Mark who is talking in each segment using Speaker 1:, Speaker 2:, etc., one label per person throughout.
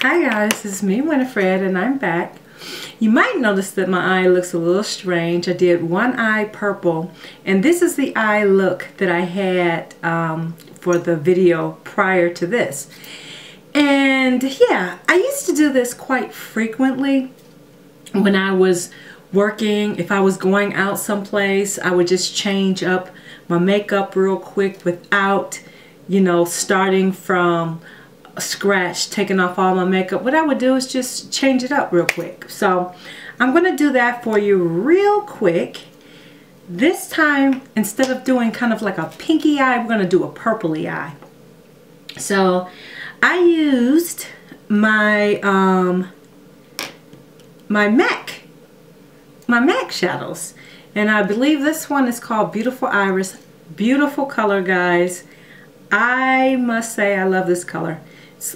Speaker 1: Hi guys, it's me Winifred and I'm back. You might notice that my eye looks a little strange. I did one eye purple and this is the eye look that I had for the video prior to this. And yeah, I used to do this quite frequently when I was working. If I was going out someplace, I would just change up my makeup real quick without, you know, starting from scratch, taking off all my makeup. What I would do is just change it up real quick. So I'm going to do that for you real quick. This time, instead of doing kind of like a pinky eye, we're going to do a purpley eye. So I used my my MAC shadows, and I believe this one is called Beautiful Iris. Beautiful color, guys. I must say I love this color.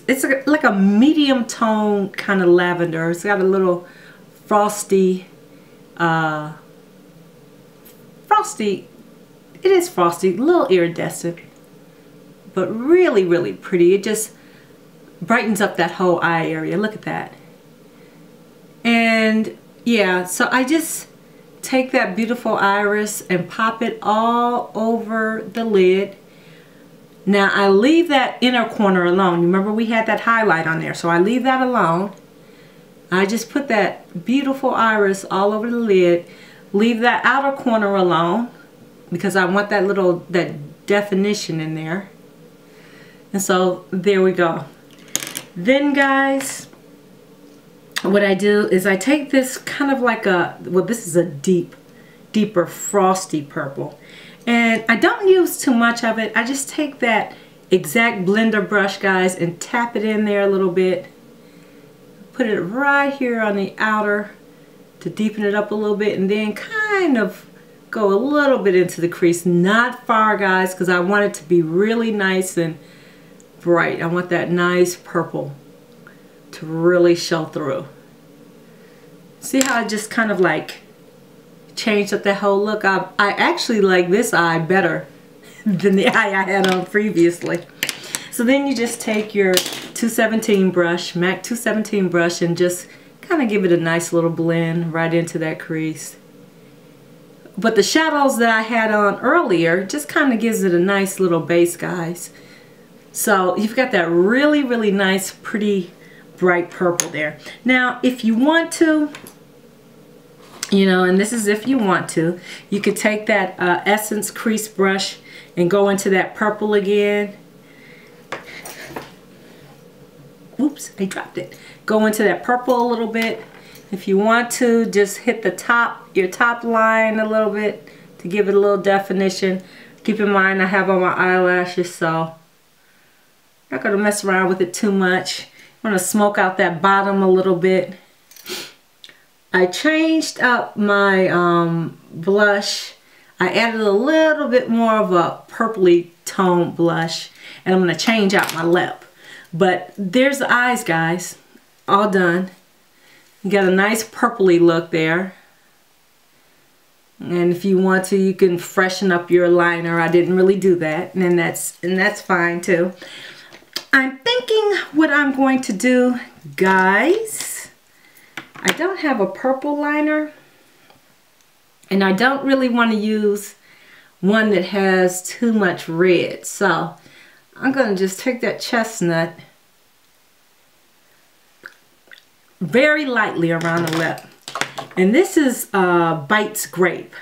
Speaker 1: It's like a medium tone kind of lavender. It's got a little frosty, it is frosty, a little iridescent, but really, really pretty. It just brightens up that whole eye area. Look at that. And yeah, so I just take that Beautiful Iris and pop it all over the lid. Now I leave that inner corner alone. Remember we had that highlight on there, so I leave that alone. I just put that Beautiful Iris all over the lid. Leave that outer corner alone because I want that definition in there. And so there we go. Then guys, what I do is I take this kind of like this is a deeper frosty purple. And I don't use too much of it. I just take that exact blender brush, guys, and tap it in there a little bit. Put it right here on the outer to deepen it up a little bit, and then kind of go a little bit into the crease. Not far, guys, because I want it to be really nice and bright. I want that nice purple to really show through. See how I just kind of like changed up that whole look? I actually like this eye better than the eye I had on previously. So then you just take your 217 brush, MAC 217 brush, and just kind of give it a nice little blend right into that crease. But the shadows that I had on earlier just kind of gives it a nice little base, guys. So you've got that really, really nice, pretty, bright purple there. Now, if you want to, you know, and this is if you want to, you could take that Essence crease brush and go into that purple again. Oops, I dropped it. Go into that purple a little bit. If you want to, just hit the top, your top line a little bit to give it a little definition. Keep in mind I have on my eyelashes, so I'm not going to mess around with it too much. I'm going to smoke out that bottom a little bit. I changed up my blush. I added a little bit more of a purpley tone blush, and I'm going to change out my lip. But there's the eyes, guys, all done. You got a nice purpley look there. And if you want to, you can freshen up your liner. I didn't really do that, and that's fine too. I'm thinking what I'm going to do, guys, I don't have a purple liner, and I don't really want to use one that has too much red. So I'm going to just take that chestnut very lightly around the lip. And this is Bites Grape.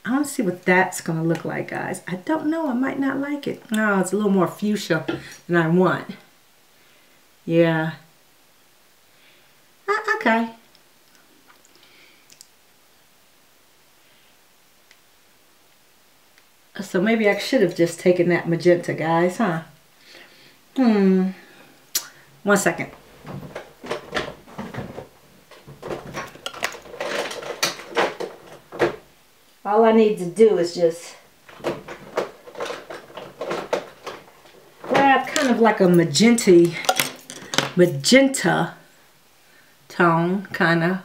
Speaker 1: I want to see what that's going to look like, guys. I don't know. I might not like it. No, it's a little more fuchsia than I want. Yeah. Okay. So maybe I should have just taken that magenta, guys, huh? 1 second. All I need to do is just grab kind of like a magenta tone, kind of.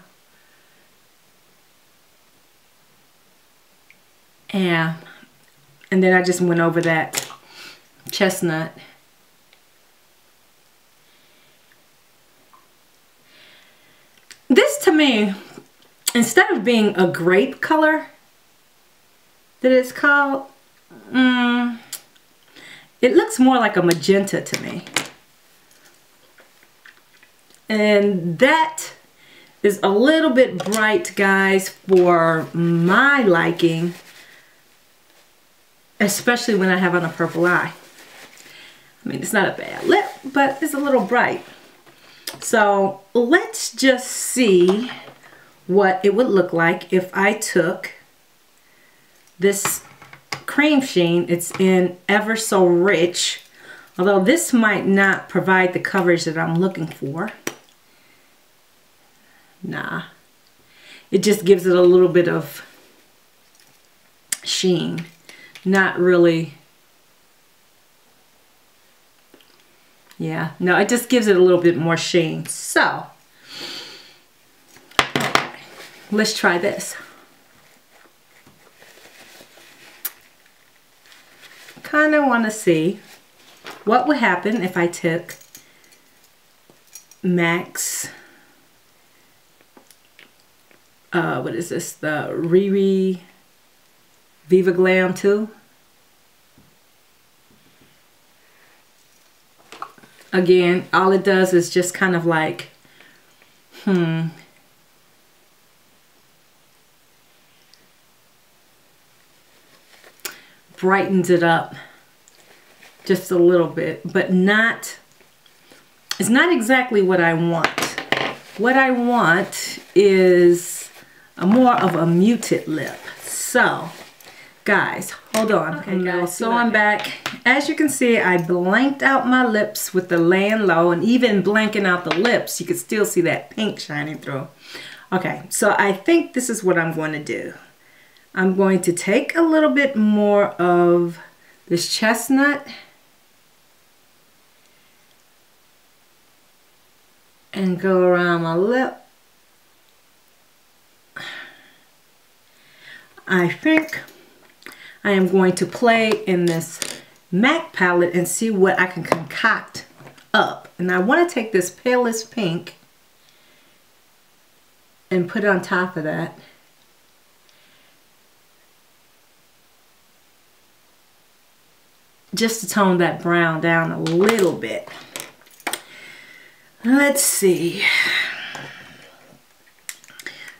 Speaker 1: Yeah. And then I just went over that chestnut. mean, instead of being a grape color that it's called, it looks more like a magenta to me. And that is a little bit bright, guys, for my liking, especially when I have on a purple eye. I mean, it's not a bad lip, but it's a little bright. So let's just see what it would look like if I took this Cremesheen. It's in Ever So Rich, although this might not provide the coverage that I'm looking for. Nah, it just gives it a little bit of sheen, not really. Yeah, no, it just gives it a little bit more sheen. So okay, let's try this. Kind of want to see what would happen if I took MAC's what is this, the Viva Glam 2. Again, all it does is just kind of like, brightens it up just a little bit, but not, it's not exactly what I want. What I want is more of a muted lip. So guys, hold on. Okay, guys, so I'm back. As you can see, I blanked out my lips with the laying low, and even blanking out the lips, you can still see that pink shining through. Okay, so I think this is what I'm going to do. I'm going to take a little bit more of this chestnut and go around my lip. I think I am going to play in this MAC palette and see what I can concoct up. And I want to take this palest pink and put it on top of that. Just to tone that brown down a little bit. Let's see.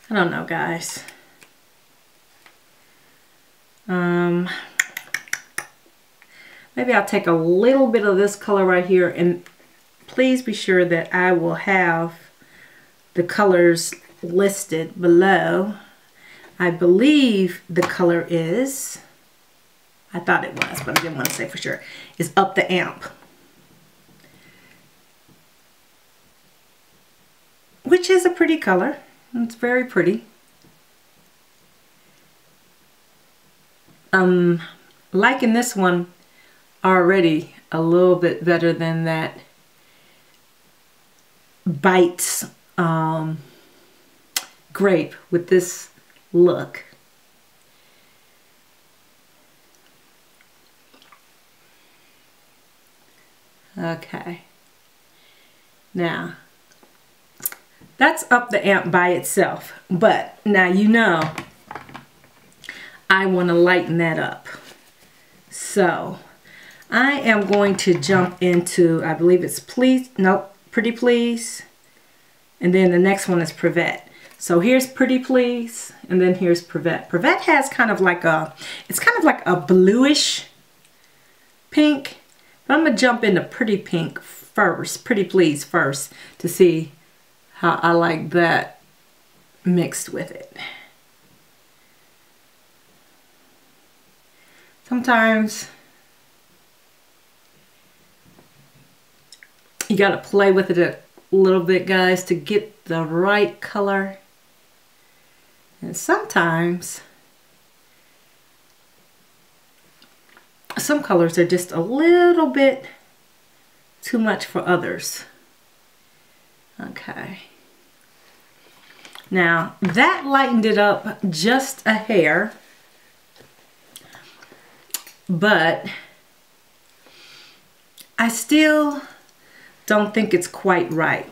Speaker 1: I don't know, guys. Maybe I'll take a little bit of this color right here, and please be sure that I will have the colors listed below. I believe the color is, I thought it was, but I didn't want to say for sure, is Up the Amp, which is a pretty color. It's very pretty. Liking this one already a little bit better than that Bites Grape with this look. Okay, now that's Up the Amp by itself, but now you know I want to lighten that up. So I am going to jump into, I believe it's Pretty Please, and then the next one is Privet. So here's Pretty Please, and then here's Privet. Privet has kind of like a, it's kind of like a bluish pink, but I'm gonna jump into Pretty Pink first, Pretty Please first, to see how I like that mixed with it. Sometimes you gotta play with it a little bit, guys, to get the right color. And sometimes some colors are just a little bit too much for others. Okay. Now that lightened it up just a hair, but I still don't think it's quite right.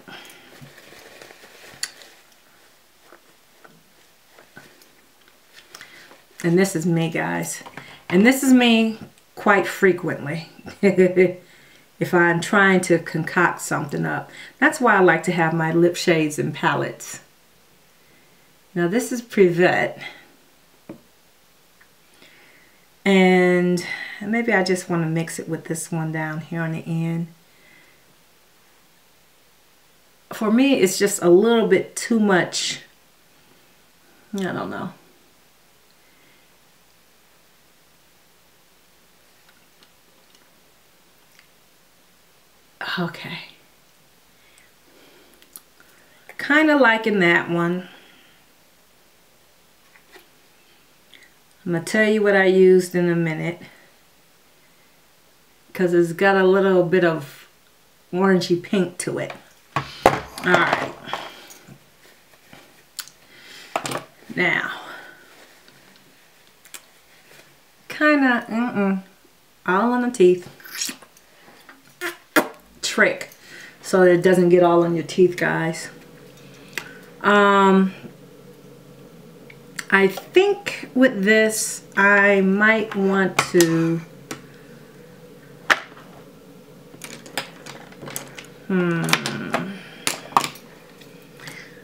Speaker 1: And this is me, guys. And this is me quite frequently. If I'm trying to concoct something up. That's why I like to have my lip shades and palettes. Now this is Privet. And maybe I just want to mix it with this one down here on the end. For me, it's just a little bit too much. I don't know. Okay. Kind of liking that one. I'm going to tell you what I used in a minute. Because it's got a little bit of orangey pink to it. Alright. Now. Kind of, all on the teeth. Trick. So that it doesn't get all on your teeth, guys. I think with this, I might want to... I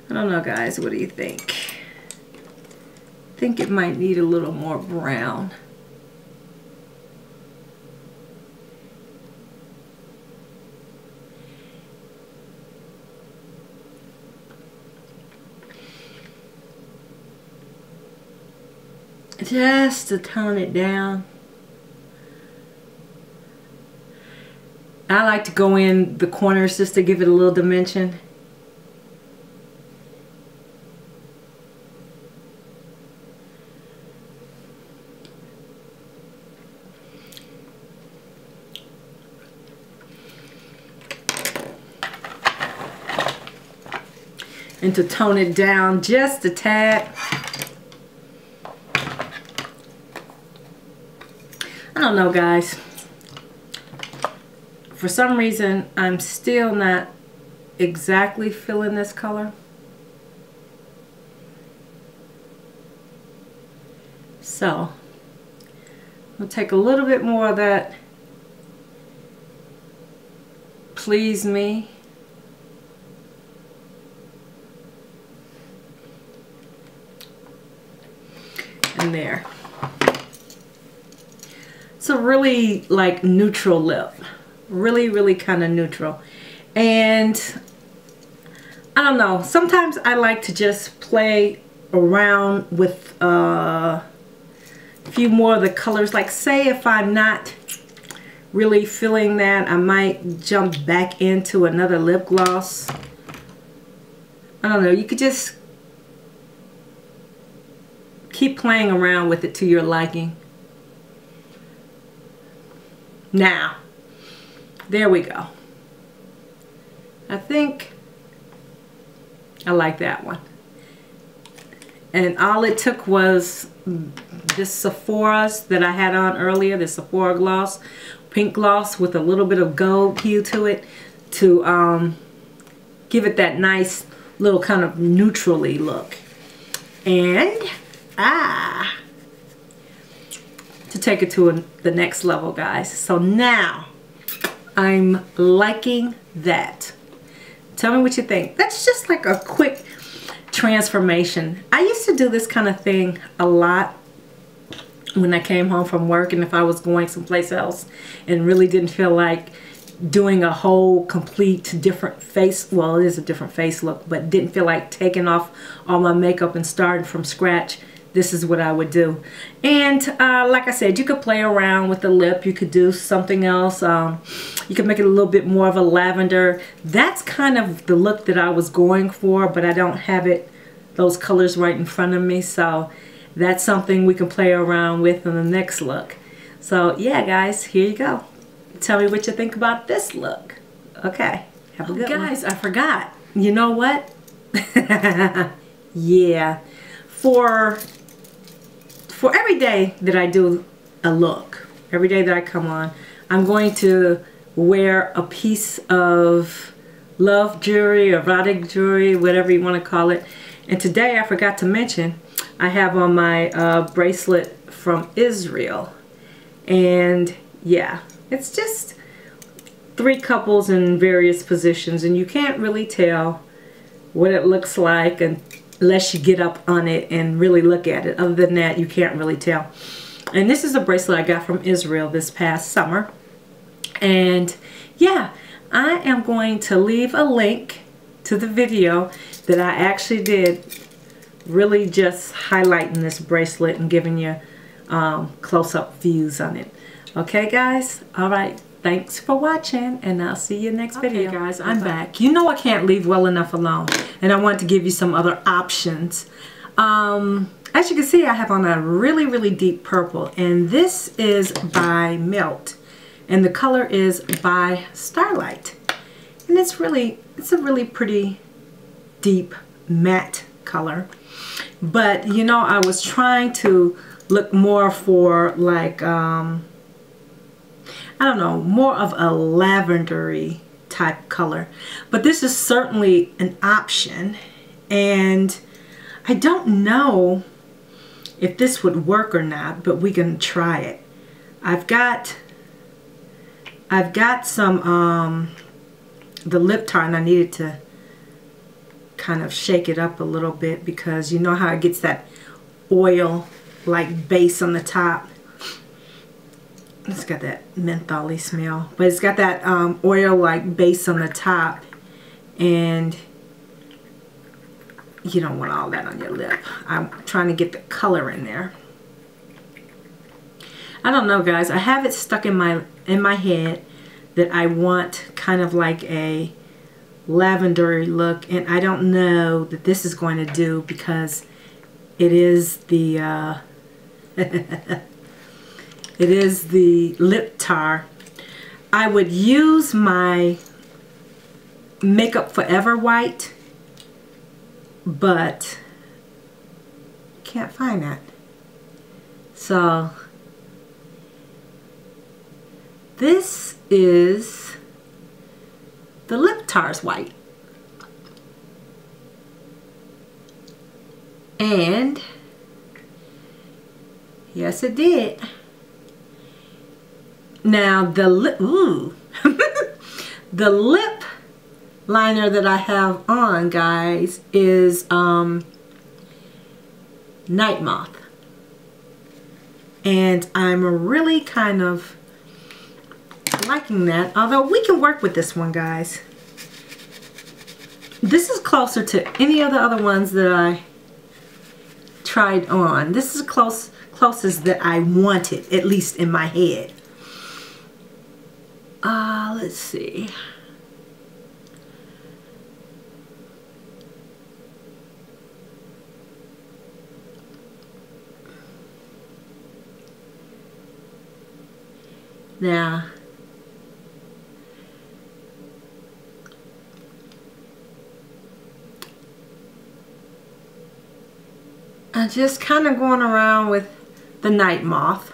Speaker 1: don't know, guys. What do you think? I think it might need a little more brown. Just to tone it down. I like to go in the corners just to give it a little dimension. And to tone it down just a tad. I don't know, guys. For some reason, I'm still not exactly feeling this color. So, I'll take a little bit more of that Please Me. And there. It's a really like neutral lip. Really kind of neutral. And I don't know, sometimes I like to just play around with a few more of the colors. Like say if I'm not really feeling that, I might jump back into another lip gloss. I don't know, you could just keep playing around with it to your liking. Now, there we go. I think I like that one. And all it took was this Sephora's that I had on earlier, the Sephora gloss, pink gloss with a little bit of gold hue to it to give it that nice little kind of neutrally look. And to take it to the next level, guys. So now I'm liking that. Tell me what you think. That's just like a quick transformation. I used to do this kind of thing a lot when I came home from work, and if I was going someplace else and really didn't feel like doing a whole complete different face, well, it is a different face look, but didn't feel like taking off all my makeup and starting from scratch, this is what I would do. And like I said, you could play around with the lip. You could do something else. You could make it a little bit more of a lavender. That's kind of the look that I was going for, but I don't have those colors right in front of me. So that's something we can play around with in the next look. So yeah, guys, here you go. Tell me what you think about this look. Okay, have a good one. Guys, I forgot. You know what? Yeah. For every day that I do a look, every day that I come on, I'm going to wear a piece of love jewelry, erotic jewelry, whatever you want to call it. And today I forgot to mention, I have on my bracelet from Israel. And yeah, it's just 3 couples in various positions, and you can't really tell what it looks like unless you get up on it and really look at it. Other than that, you can't really tell. And this is a bracelet I got from Israel this past summer. And yeah, I am going to leave a link to the video that I actually did, really just highlighting this bracelet and giving you close-up views on it. Okay guys, all right, thanks for watching, and I'll see you next video. Okay guys, I'm back. You know I can't leave well enough alone, and I want to give you some other options. As you can see, I have on a really deep purple, and this is by Melt, and the color is by Starlight, and it's a really pretty deep matte color. But you know, I was trying to look more for like I don't know, more of a lavendery type color, but this is certainly an option, and I don't know if this would work or not, but we can try it. I've got some the lip tar, and I needed to kind of shake it up a little bit because you know how it gets that oil like base on the top. It's got that mentholy smell, but it's got that oil like base on the top, and you don't want all that on your lip. I'm trying to get the color in there. I don't know guys, I have it stuck in my head that I want kind of like a lavender look, and I don't know that this is going to do because it is the it is the lip tar. I would use my Makeup Forever white, but can't find that. So this is the lip tar's white, and yes it did. Now the lip the lip liner that I have on, guys, is Nightmoth, and I'm really kind of liking that, although we can work with this one, guys. This is closer to any of the other ones that I tried on. This is closest that I wanted, at least in my head. Let's see. Now, I'm just kind of going around with the Nightmoth.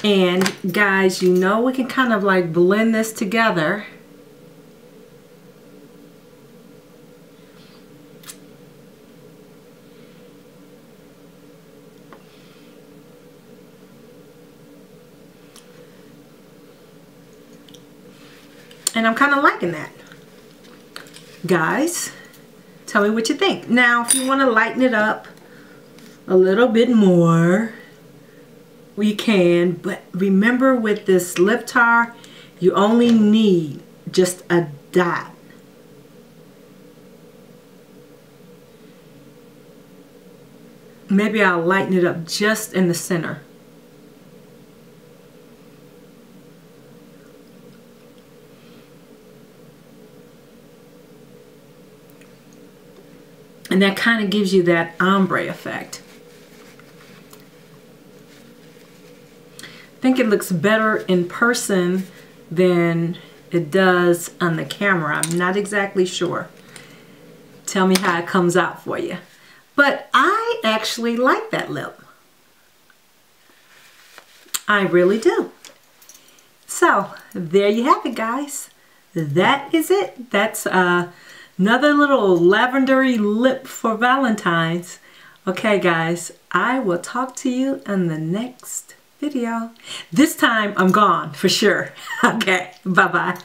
Speaker 1: And guys, you know we can kind of like blend this together. And I'm kind of liking that. Guys, tell me what you think. Now, if you want to lighten it up a little bit more, we can, but remember with this lip tar, you only need just a dot. Maybe I'll lighten it up just in the center. And that kind of gives you that ombre effect. I think it looks better in person than it does on the camera. I'm not exactly sure. Tell me how it comes out for you. But I actually like that lip. I really do. So there you have it, guys. That is it. That's another little lavendery lip for Valentine's. Okay guys, I will talk to you in the next video. This time I'm gone for sure. Okay, bye-bye.